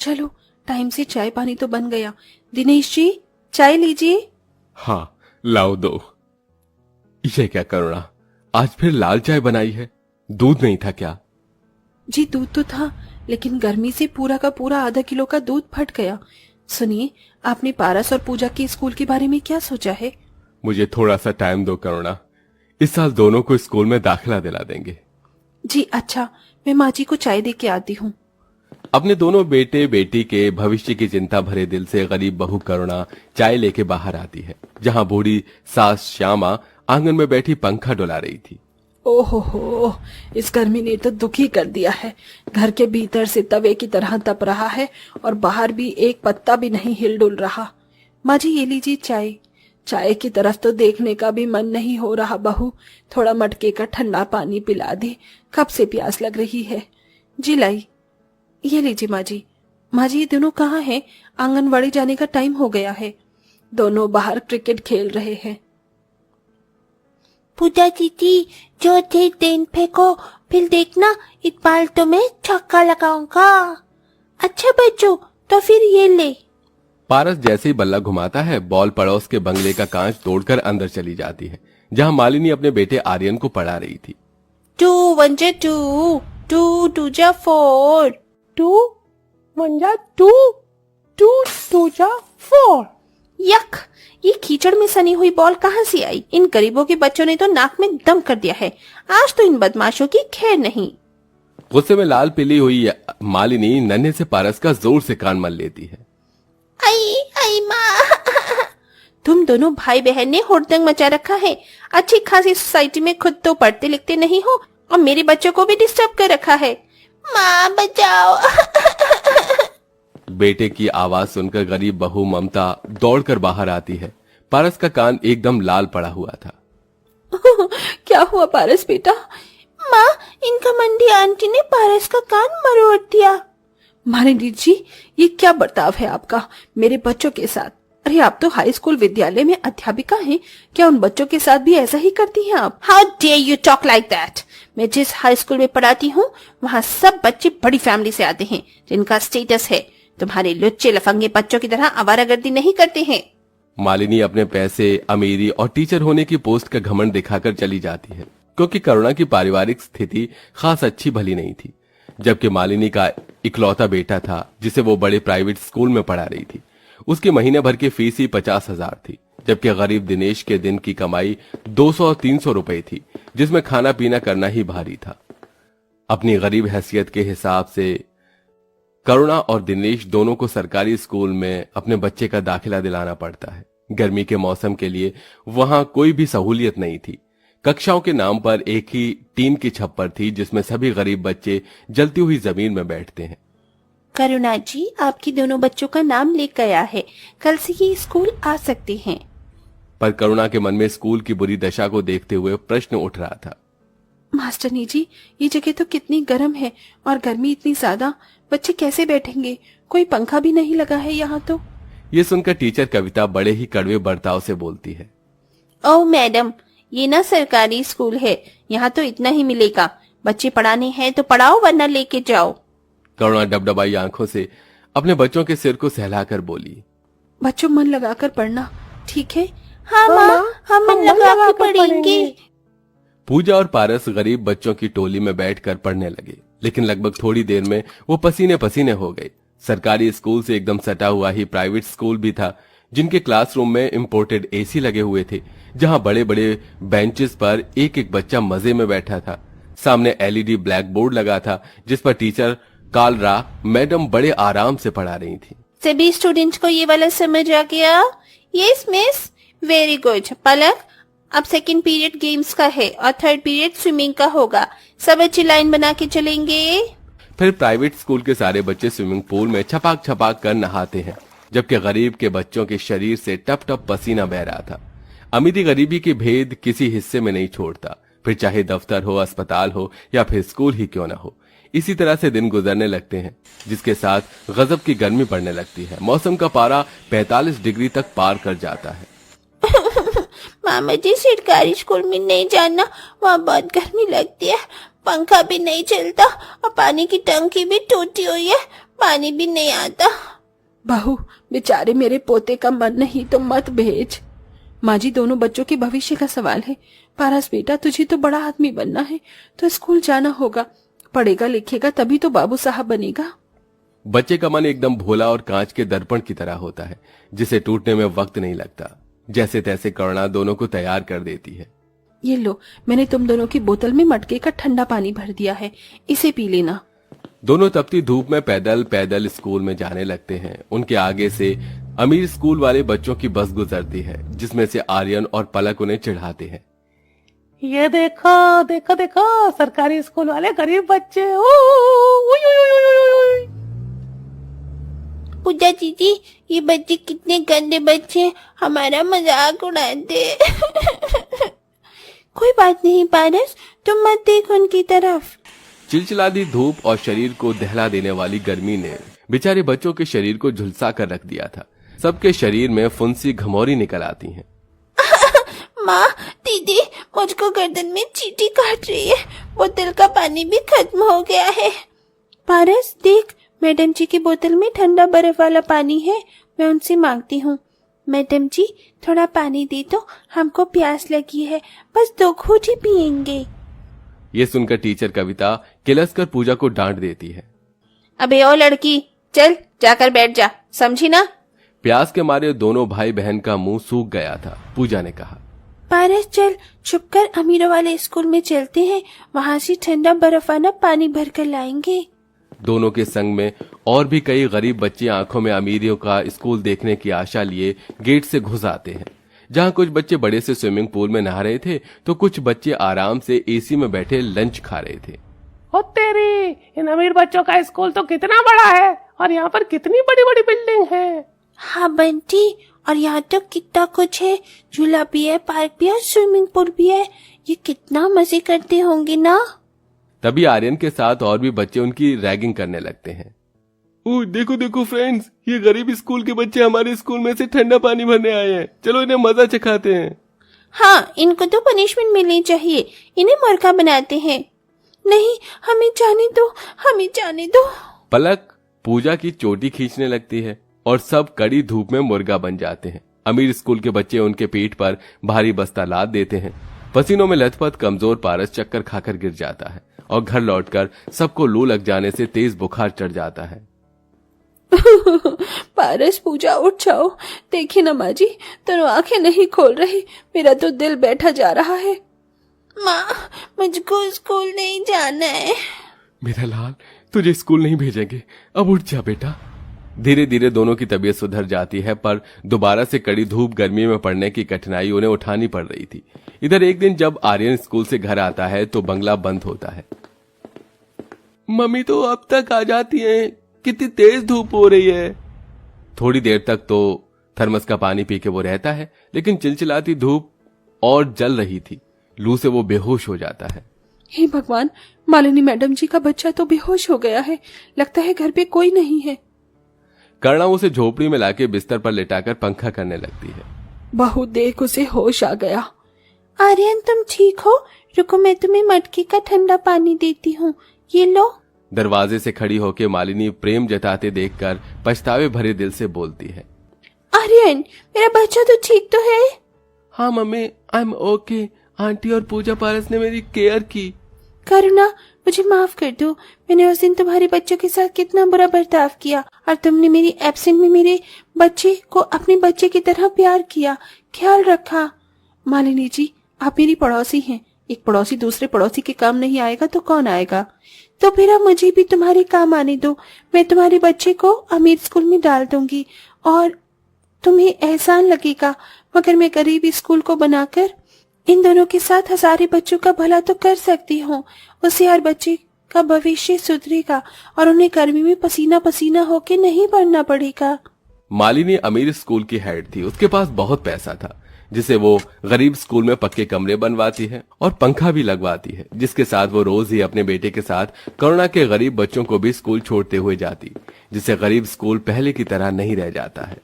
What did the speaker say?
चलो टाइम से चाय पानी तो बन गया। दिनेश जी चाय लीजिए। हाँ लाओ दो। ये क्या करुणा, आज फिर लाल चाय बनाई है? दूध नहीं था क्या? जी दूध तो था, लेकिन गर्मी से पूरा का पूरा आधा किलो का दूध फट गया। सुनिए, आपने पारस और पूजा के स्कूल के बारे में क्या सोचा है? मुझे थोड़ा सा टाइम दो करुणा, इस साल दोनों को स्कूल में दाखिला दिला देंगे। जी अच्छा, मैं माँ जी को चाय दे के आती हूँ। अपने दोनों बेटे बेटी के भविष्य की चिंता भरे दिल से गरीब बहू करुणा चाय लेके बाहर आती है, जहाँ बूढ़ी सास श्यामा आंगन में बैठी पंखा डुला रही थी। ओहो, इस गर्मी ने तो दुखी कर दिया है। घर के भीतर से तवे की तरह तप रहा है और बाहर भी एक पत्ता भी नहीं हिल डुल रहा। माँ जी ये लीजिए चाय। चाय की तरफ तो देखने का भी मन नहीं हो रहा बहू, थोड़ा मटके का ठंडा पानी पिला दे, कब से प्यास लग रही है। जी लाई, ये लीजिए माँ जी। माँ जी ये दोनों कहाँ हैं? आंगनवाड़ी जाने का टाइम हो गया है। दोनों बाहर क्रिकेट खेल रहे हैं। पूजा दीदी, जो थे गेंद फेंको, फिर देखना इस बार तो मैं छक्का लगाऊंगा। अच्छा बच्चों, तो फिर ये ले। पारस जैसे ही बल्ला घुमाता है, बॉल पड़ोस के बंगले का कांच तोड़कर अंदर चली जाती है, जहां मालिनी अपने बेटे आर्यन को पढ़ा रही थी। 2 1 जा 2, 2 2 जा 4, 2 1 जा 2, 2 2 जा 4। यक, ये कीचड़ में सनी हुई बॉल कहाँ से आई? इन गरीबों के बच्चों ने तो नाक में दम कर दिया है। आज तो इन बदमाशों की खैर नहीं। गुस्से में लाल पीली हुई मालिनी नन्हे से पारस का जोर से कान मल लेती है। आई आई माँ, तुम दोनों भाई बहन ने हुड़दंग मचा रखा है। अच्छी खासी सोसाइटी में खुद तो पढ़ते लिखते नहीं हो और मेरे बच्चों को भी डिस्टर्ब कर रखा है। माँ बचाओ। बेटे की आवाज सुनकर गरीब बहू ममता दौड़कर बाहर आती है। पारस का कान एकदम लाल पड़ा हुआ था। क्या हुआ पारस बेटा? माँ, इनका मंडी आंटी ने पारस का कान मरोड़ दिया। मालिनी जी, ये क्या बर्ताव है आपका मेरे बच्चों के साथ? अरे आप तो हाई स्कूल विद्यालय में अध्यापिका हैं, क्या उन बच्चों के साथ भी ऐसा ही करती हैं आप? How dare you talk like that. मैं जिस हाई स्कूल में पढ़ाती हूँ वहाँ सब बच्चे बड़ी फैमिली से आते हैं, जिनका स्टेटस है। तुम्हारे लुच्चे लफंगे बच्चों की तरह आवारागर्दी नहीं करते हैं। मालिनी अपने पैसे, अमीरी और टीचर होने की पोस्ट का घमंड दिखाकर चली जाती है, क्योंकि करुणा की पारिवारिक स्थिति खास अच्छी भली नहीं थी। जबकि मालिनी का इकलौता बेटा था, जिसे वो बड़े प्राइवेट स्कूल में पढ़ा रही थी। उसकी महीने भर की फीस ही 50,000 थी, जबकि गरीब दिनेश के दिन की कमाई 200-300 रुपए थी, जिसमें खाना पीना करना ही भारी था। अपनी गरीब हैसियत के हिसाब से करुणा और दिनेश दोनों को सरकारी स्कूल में अपने बच्चे का दाखिला दिलाना पड़ता है। गर्मी के मौसम के लिए वहां कोई भी सहूलियत नहीं थी। कक्षाओं के नाम पर एक ही टीन की छप्पर थी, जिसमें सभी गरीब बच्चे जलती हुई जमीन में बैठते हैं। करुणा जी, आपके दोनों बच्चों का नाम लिख गया है, कल से ये स्कूल आ सकते हैं। पर करुणा के मन में स्कूल की बुरी दशा को देखते हुए प्रश्न उठ रहा था। मास्टरनी जी, ये जगह तो कितनी गर्म है और गर्मी इतनी ज्यादा, बच्चे कैसे बैठेंगे? कोई पंखा भी नहीं लगा है यहाँ तो। ये सुनकर टीचर कविता बड़े ही कड़वे बर्ताव से बोलती है। ओह मैडम, ये ना सरकारी स्कूल है, यहाँ तो इतना ही मिलेगा। बच्चे पढ़ाने हैं तो पढ़ाओ, वरना लेके जाओ। करुणा डबडबाई आंखों से अपने बच्चों के सिर को सहलाकर बोली। बच्चों मन लगाकर पढ़ना, ठीक है? हाँ माँ, हम मन लगा के पढ़ेंगे। पूजा और पारस गरीब बच्चों की टोली में बैठकर पढ़ने लगे, लेकिन लगभग थोड़ी देर में वो पसीने पसीने हो गए। सरकारी स्कूल से एकदम सटा हुआ ही प्राइवेट स्कूल भी था, जिनके क्लासरूम में इंपोर्टेड एसी लगे हुए थे, जहां बड़े बड़े बेंचेस पर एक एक बच्चा मजे में बैठा था। सामने एलईडी ब्लैक बोर्ड लगा था, जिस पर टीचर कालरा मैडम बड़े आराम से पढ़ा रही थी। सभी स्टूडेंट्स को ये वाला समझ आ गया? Yes miss, very good. Palak, अब सेकंड पीरियड गेम्स का है और थर्ड पीरियड स्विमिंग का होगा। सब अच्छी लाइन बना के चलेंगे। फिर प्राइवेट स्कूल के सारे बच्चे स्विमिंग पूल में छपाक छपाक कर नहाते हैं, जबकि गरीब के बच्चों के शरीर से टप टप पसीना बह रहा था। अमीरी गरीबी के भेद किसी हिस्से में नहीं छोड़ता, फिर चाहे दफ्तर हो, अस्पताल हो या फिर स्कूल ही क्यों ना हो। इसी तरह से दिन गुजरने लगते हैं, जिसके साथ गजब की गर्मी पड़ने लगती है। मौसम का पारा 45 डिग्री तक पार कर जाता है। मामा जी, सरकारी स्कूल में नहीं जाना, वहाँ बहुत गर्मी लगती है। पंखा भी नहीं चलता और पानी की टंकी भी टूटी हुई है, पानी भी नहीं आता। बहू, बेचारे मेरे पोते का मन नहीं तो मत भेज। माँ जी, दोनों बच्चों के भविष्य का सवाल है। पारस बेटा, तुझे तो बड़ा आदमी बनना है, तो स्कूल जाना होगा। पढ़ेगा लिखेगा तभी तो बाबू साहब बनेगा। बच्चे का मन एकदम भोला और कांच के दर्पण की तरह होता है, जिसे टूटने में वक्त नहीं लगता। जैसे तैसे करुणा दोनों को तैयार कर देती है। ये लो, मैंने तुम दोनों की बोतल में मटके का ठंडा पानी भर दिया है, इसे पी लेना। दोनों तपती धूप में पैदल पैदल स्कूल में जाने लगते हैं। उनके आगे से अमीर स्कूल वाले बच्चों की बस गुजरती है, जिसमें से आर्यन और पलक उन्हें चिढ़ाते हैं। ये देखो देखो देखो, सरकारी स्कूल वाले गरीब बच्चे। उई, उई, उई, उई, उई। पूजा दीदी, ये बच्चे कितने गंदे बच्चे हैं, हमारा मजाक उड़ाते। कोई बात नहीं पारस, तुम मत देख उनकी तरफ। चिलचिलाती धूप और शरीर को दहला देने वाली गर्मी ने बेचारे बच्चों के शरीर को झुलसा कर रख दिया था। सबके शरीर में फुंसी घमौरी निकल आती हैं। माँ, दीदी, मुझको गर्दन में चींटी काट रही है, बोतल का पानी भी खत्म हो गया है। पारस देख, मैडम जी की बोतल में ठंडा बर्फ वाला पानी है, मैं उनसे मांगती हूँ। मैडम जी, थोड़ा पानी दे दो, हमको प्यास लगी है, बस 2 घूंट ही पियेंगे। ये सुनकर टीचर कविता किलसकर पूजा को डांट देती है। अबे ओ लड़की, चल जाकर बैठ जा, समझी ना। प्यास के मारे दोनों भाई बहन का मुंह सूख गया था। पूजा ने कहा, पारस चल, छुपकर अमीरों वाले स्कूल में चलते हैं, वहाँ से ठंडा बर्फ वाला पानी भर कर लाएंगे। दोनों के संग में और भी कई गरीब बच्चे आंखों में अमीरियों का स्कूल देखने की आशा लिए गेट से घुस आते हैं। जहां कुछ बच्चे बड़े से स्विमिंग पूल में नहा रहे थे, तो कुछ बच्चे आराम से एसी में बैठे लंच खा रहे थे। ओ तेरी, इन अमीर बच्चों का स्कूल तो कितना बड़ा है, और यहाँ पर कितनी बड़ी बड़ी बिल्डिंग है। हाँ बंटी, और यहाँ तो कितना कुछ है, झूला भी है, पार्क भी है, स्विमिंग पूल भी है। ये कितना मजे करते होंगे ना। तभी आर्यन के साथ और भी बच्चे उनकी रैगिंग करने लगते हैं। ओह देखो देखो फ्रेंड्स, ये गरीब स्कूल के बच्चे हमारे स्कूल में से ठंडा पानी भरने आए हैं, चलो इन्हें मजा चखाते हैं। हाँ, इनको तो पनिशमेंट मिलनी चाहिए, इन्हें मुर्गा बनाते हैं। नहीं, हमें जाने दो, हमें जाने दो। पलक पूजा की चोटी खींचने लगती है और सब कड़ी धूप में मुर्गा बन जाते हैं। अमीर स्कूल के बच्चे उनके पीठ पर भारी बस्ता लाद देते हैं। पसीनों में लथपथ कमजोर पारस चक्कर खाकर गिर जाता है और घर लौटकर सबको लू लग जाने से तेज बुखार चढ़ जाता है। पारस, पूजा उठ जाओ, देखिए ना माँ जी, दोनों आंखें नहीं खोल रही, मेरा तो दिल बैठा जा रहा है। माँ, मुझको स्कूल नहीं जाना है। मेरा लाल, तुझे स्कूल नहीं भेजेंगे, अब उठ जा बेटा। धीरे धीरे दोनों की तबीयत सुधर जाती है, पर दोबारा से कड़ी धूप गर्मी में पड़ने की कठिनाई उन्हें उठानी पड़ रही थी। इधर एक दिन जब आर्यन स्कूल से घर आता है तो बंगला बंद होता है। मम्मी तो अब तक आ जाती हैं, कितनी तेज धूप हो रही है। थोड़ी देर तक तो थर्मस का पानी पी के वो रहता है, लेकिन चिलचिलाती धूप और जल रही थी। लू से वो बेहोश हो जाता है। हे भगवान, मालिनी मैडम जी का बच्चा तो बेहोश हो गया है, लगता है घर पे कोई नहीं है। करुणा उसे झोपड़ी में लाके बिस्तर पर लेटाकर पंखा करने लगती है। बहू देख, उसे होश आ गया। आर्यन तुम ठीक हो? रुको, मैं तुम्हें मटके का ठंडा पानी देती हूँ, ये लो। दरवाजे से खड़ी होके मालिनी प्रेम जताते देखकर पछतावे भरे दिल से बोलती है, आर्यन, मेरा बच्चा तो ठीक तो है? हाँ mummy, I am okay. Aunty और पूजा पारस ने मेरी केयर की। करुणा, मुझे माफ कर दो, मैंने उस दिन तुम्हारे बच्चों के साथ कितना बुरा बर्ताव किया, और तुमने मेरी एब्सेंट में मेरे बच्चे को अपने बच्चे की तरह प्यार किया, ख्याल रखा। मालिनी जी, आप मेरी पड़ोसी हैं, एक पड़ोसी दूसरे पड़ोसी के काम नहीं आएगा तो कौन आएगा? तो फिर अब मुझे भी तुम्हारे काम आने दो, मैं तुम्हारे बच्चे को अमीर स्कूल में डाल दूंगी, और तुम्हें एहसान लगेगा, मगर मैं गरीब स्कूल को बनाकर इन दोनों के साथ हजारों बच्चों का भला तो कर सकती हूँ। उससे हर बच्चे का भविष्य सुधरेगा और उन्हें गर्मी में पसीना पसीना होके नहीं पढ़ना पड़ेगा। मालिनी अमीर स्कूल की हेड थी, उसके पास बहुत पैसा था, जिसे वो गरीब स्कूल में पक्के कमरे बनवाती है और पंखा भी लगवाती है, जिसके साथ वो रोज ही अपने बेटे के साथ करुणा के गरीब बच्चों को भी स्कूल छोड़ते हुए जाती, जिससे गरीब स्कूल पहले की तरह नहीं रह जाता है।